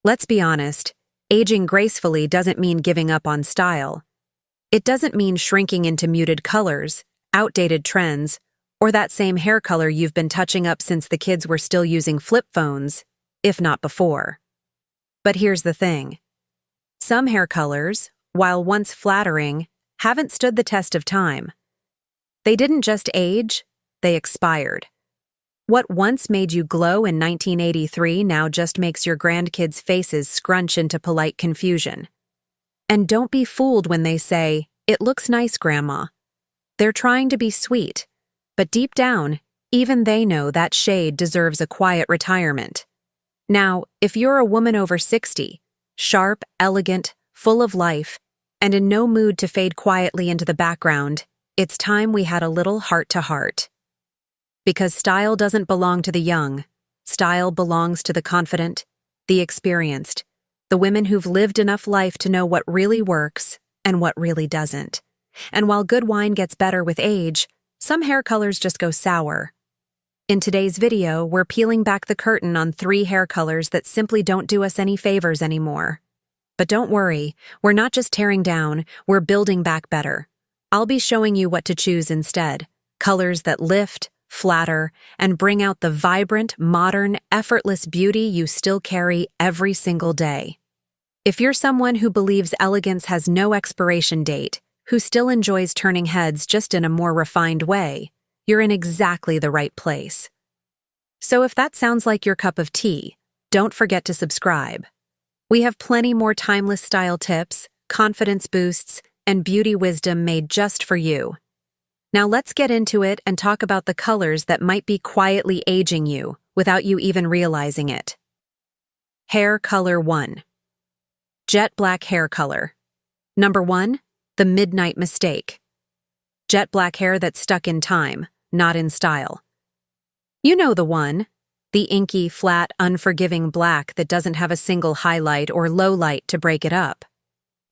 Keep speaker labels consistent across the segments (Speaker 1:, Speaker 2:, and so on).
Speaker 1: Let's be honest, aging gracefully doesn't mean giving up on style. It doesn't mean shrinking into muted colors, outdated trends, or that same hair color you've been touching up since the kids were still using flip phones, if not before. But here's the thing. Some hair colors, while once flattering, haven't stood the test of time. They didn't just age, they expired. What once made you glow in 1983 now just makes your grandkids' faces scrunch into polite confusion. And don't be fooled when they say, "It looks nice, Grandma." They're trying to be sweet, but deep down, even they know that shade deserves a quiet retirement. Now, if you're a woman over 60, sharp, elegant, full of life, and in no mood to fade quietly into the background, it's time we had a little heart-to-heart. Because style doesn't belong to the young. Style belongs to the confident, the experienced, the women who've lived enough life to know what really works and what really doesn't. And while good wine gets better with age, some hair colors just go sour. In today's video, we're peeling back the curtain on 3 hair colors that simply don't do us any favors anymore. But don't worry, we're not just tearing down, we're building back better. I'll be showing you what to choose instead. Colors that lift, flatter, and bring out the vibrant, modern, effortless beauty you still carry every single day. If you're someone who believes elegance has no expiration date, who still enjoys turning heads just in a more refined way, you're in exactly the right place. So if that sounds like your cup of tea, don't forget to subscribe. We have plenty more timeless style tips, confidence boosts, and beauty wisdom made just for you. Now let's get into it and talk about the colors that might be quietly aging you without you even realizing it. Hair color 1. Jet black hair color. Number 1, the midnight mistake. Jet black hair that's stuck in time, not in style. You know the one, the inky, flat, unforgiving black that doesn't have a single highlight or low light to break it up.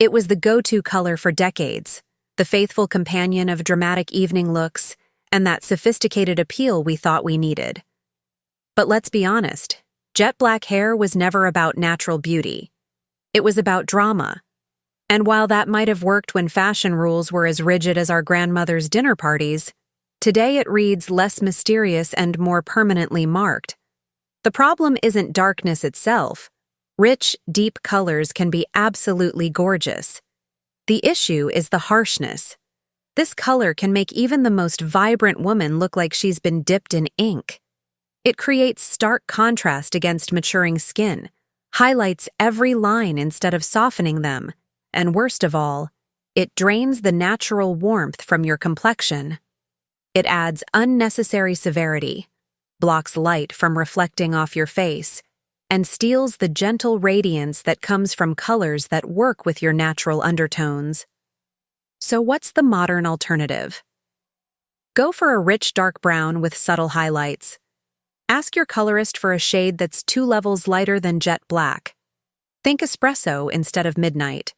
Speaker 1: It was the go-to color for decades, the faithful companion of dramatic evening looks, and that sophisticated appeal we thought we needed. But let's be honest, jet black hair was never about natural beauty. It was about drama. And while that might have worked when fashion rules were as rigid as our grandmother's dinner parties, today it reads less mysterious and more permanently marked. The problem isn't darkness itself. Rich, deep colors can be absolutely gorgeous. The issue is the harshness. This color can make even the most vibrant woman look like she's been dipped in ink. It creates stark contrast against maturing skin, highlights every line instead of softening them, and worst of all, it drains the natural warmth from your complexion. It adds unnecessary severity, blocks light from reflecting off your face, and steals the gentle radiance that comes from colors that work with your natural undertones. So what's the modern alternative? Go for a rich dark brown with subtle highlights. Ask your colorist for a shade that's 2 levels lighter than jet black. Think espresso instead of midnight.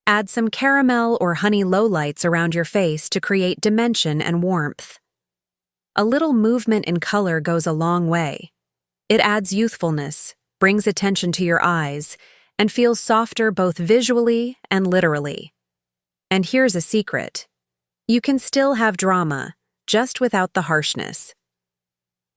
Speaker 1: Add some caramel or honey lowlights around your face to create dimension and warmth. A little movement in color goes a long way. It adds youthfulness, brings attention to your eyes, and feels softer both visually and literally. And here's a secret. You can still have drama, just without the harshness.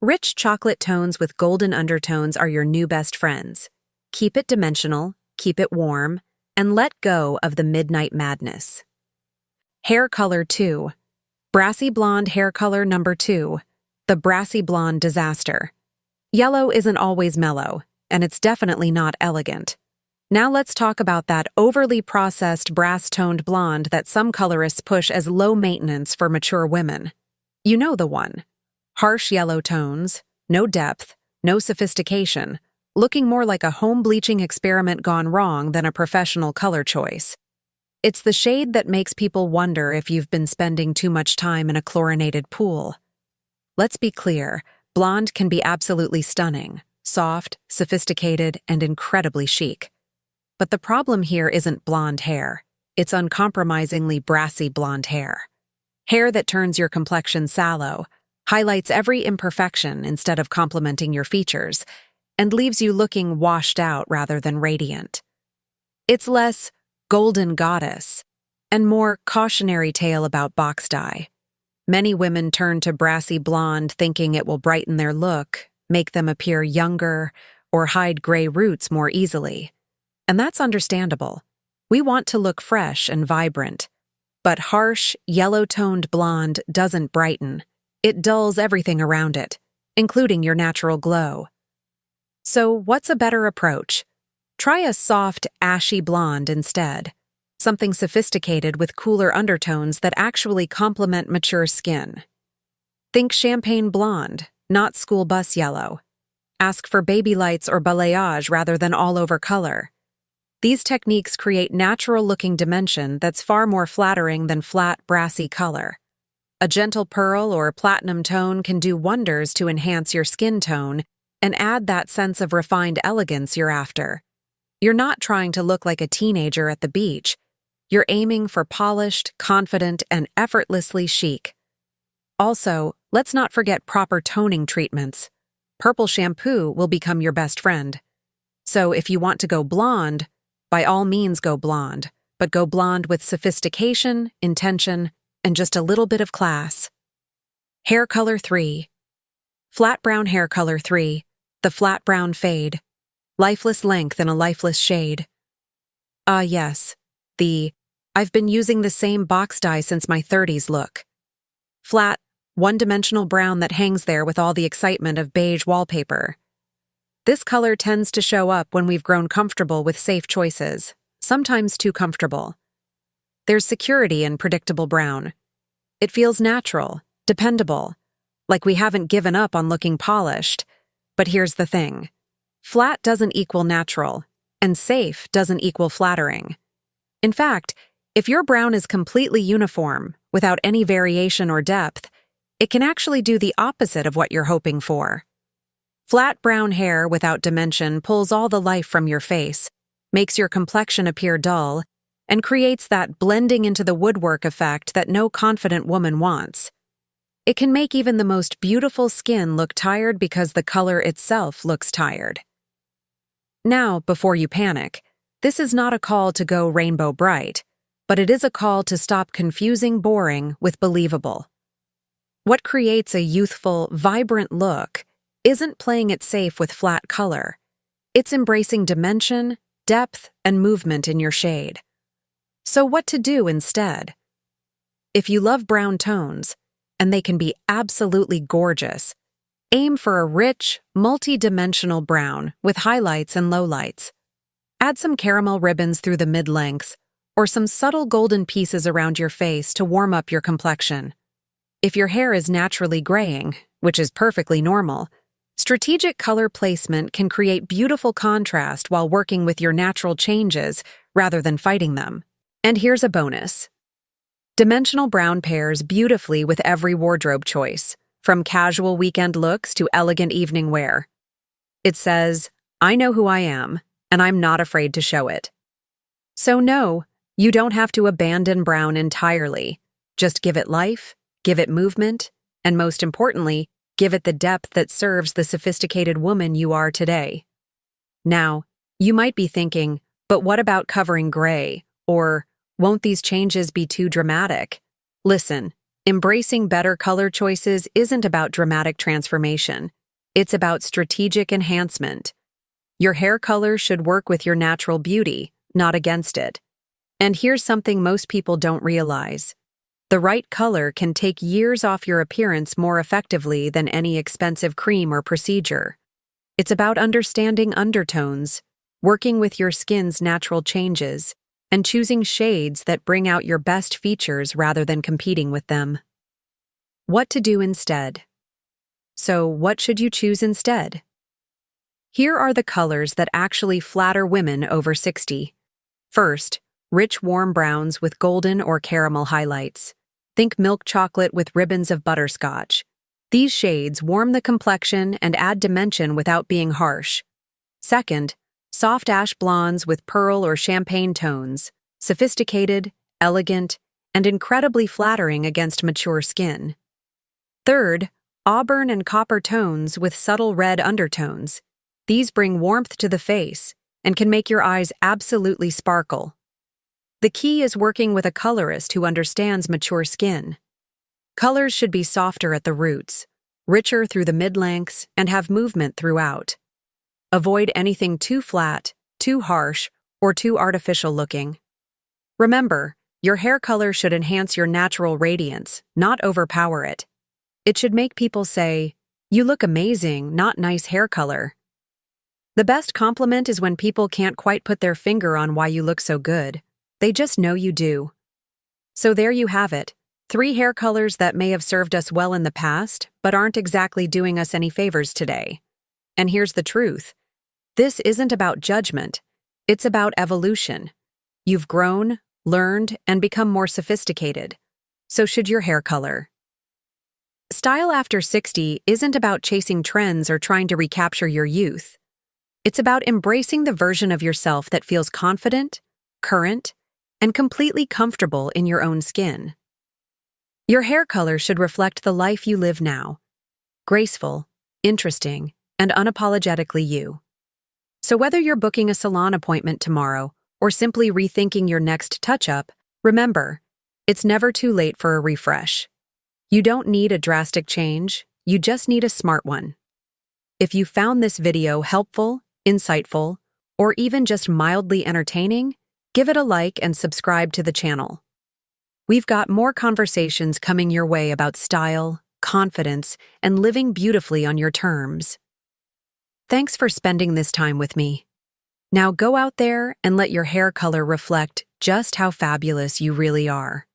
Speaker 1: Rich chocolate tones with golden undertones are your new best friends. Keep it dimensional, keep it warm, and let go of the midnight madness. Hair color 2. Brassy blonde hair color number 2. The brassy blonde disaster. Yellow isn't always mellow, and it's definitely not elegant. Now let's talk about that overly processed brass-toned blonde that some colorists push as low maintenance for mature women. You know the one. Harsh yellow tones, no depth, no sophistication, looking more like a home bleaching experiment gone wrong than a professional color choice. It's the shade that makes people wonder if you've been spending too much time in a chlorinated pool. Let's be clear, blonde can be absolutely stunning, soft, sophisticated, and incredibly chic. But the problem here isn't blonde hair. It's uncompromisingly brassy blonde hair. Hair that turns your complexion sallow, highlights every imperfection instead of complementing your features, and leaves you looking washed out rather than radiant. It's less golden goddess and more cautionary tale about box dye. Many women turn to brassy blonde thinking it will brighten their look, make them appear younger, or hide gray roots more easily. And that's understandable. We want to look fresh and vibrant. But harsh, yellow-toned blonde doesn't brighten. It dulls everything around it, including your natural glow. So what's a better approach? Try a soft, ashy blonde instead. Something sophisticated with cooler undertones that actually complement mature skin. Think champagne blonde, not school bus yellow. Ask for baby lights or balayage rather than all-over color. These techniques create natural-looking dimension that's far more flattering than flat, brassy color. A gentle pearl or platinum tone can do wonders to enhance your skin tone and add that sense of refined elegance you're after. You're not trying to look like a teenager at the beach. You're aiming for polished, confident, and effortlessly chic. Also, let's not forget proper toning treatments. Purple shampoo will become your best friend. So if you want to go blonde, by all means go blonde, but go blonde with sophistication, intention, and just a little bit of class. Hair color 3. Flat brown hair color 3, the flat brown fade. Lifeless length in a lifeless shade. Yes, the I've been using the same box dye since my 30s look. Flat, one-dimensional brown that hangs there with all the excitement of beige wallpaper. This color tends to show up when we've grown comfortable with safe choices, sometimes too comfortable. There's security in predictable brown. It feels natural, dependable, like we haven't given up on looking polished. But here's the thing. Flat doesn't equal natural, and safe doesn't equal flattering. In fact, if your brown is completely uniform, without any variation or depth, it can actually do the opposite of what you're hoping for. Flat brown hair without dimension pulls all the life from your face, makes your complexion appear dull, and creates that blending into the woodwork effect that no confident woman wants. It can make even the most beautiful skin look tired because the color itself looks tired. Now, before you panic, this is not a call to go rainbow bright, but it is a call to stop confusing boring with believable. What creates a youthful, vibrant look isn't playing it safe with flat color. It's embracing dimension, depth, and movement in your shade. So what to do instead? If you love brown tones, and they can be absolutely gorgeous, aim for a rich, multi-dimensional brown with highlights and lowlights. Add some caramel ribbons through the mid-lengths, or some subtle golden pieces around your face to warm up your complexion. If your hair is naturally graying, which is perfectly normal, strategic color placement can create beautiful contrast while working with your natural changes rather than fighting them. And here's a bonus. Dimensional brown pairs beautifully with every wardrobe choice, from casual weekend looks to elegant evening wear. It says, I know who I am, and I'm not afraid to show it. So no, you don't have to abandon brown entirely. Just give it life, give it movement, and most importantly, give it the depth that serves the sophisticated woman you are today. Now, you might be thinking, but what about covering gray? Or, won't these changes be too dramatic? Listen, embracing better color choices isn't about dramatic transformation. It's about strategic enhancement. Your hair color should work with your natural beauty, not against it. And here's something most people don't realize. The right color can take years off your appearance more effectively than any expensive cream or procedure. It's about understanding undertones, working with your skin's natural changes, and choosing shades that bring out your best features rather than competing with them. What to do instead? So, what should you choose instead? Here are the colors that actually flatter women over 60. First, rich warm browns with golden or caramel highlights. Think milk chocolate with ribbons of butterscotch. These shades warm the complexion and add dimension without being harsh. Second, soft ash blondes with pearl or champagne tones, sophisticated, elegant, and incredibly flattering against mature skin. Third, auburn and copper tones with subtle red undertones. These bring warmth to the face and can make your eyes absolutely sparkle. The key is working with a colorist who understands mature skin. Colors should be softer at the roots, richer through the mid-lengths, and have movement throughout. Avoid anything too flat, too harsh, or too artificial looking. Remember, your hair color should enhance your natural radiance, not overpower it. It should make people say, "You look amazing, not nice hair color." The best compliment is when people can't quite put their finger on why you look so good. They just know you do. So there you have it, 3 hair colors that may have served us well in the past, but aren't exactly doing us any favors today. And here's the truth. This isn't about judgment. It's about evolution. You've grown, learned, and become more sophisticated. So should your hair color. Style after 60 isn't about chasing trends or trying to recapture your youth. It's about embracing the version of yourself that feels confident, current, and completely comfortable in your own skin. Your hair color should reflect the life you live now. Graceful, interesting, and unapologetically you. So whether you're booking a salon appointment tomorrow or simply rethinking your next touch-up, remember, it's never too late for a refresh. You don't need a drastic change, you just need a smart one. If you found this video helpful, insightful, or even just mildly entertaining, give it a like and subscribe to the channel. We've got more conversations coming your way about style, confidence, and living beautifully on your terms. Thanks for spending this time with me. Now go out there and let your hair color reflect just how fabulous you really are.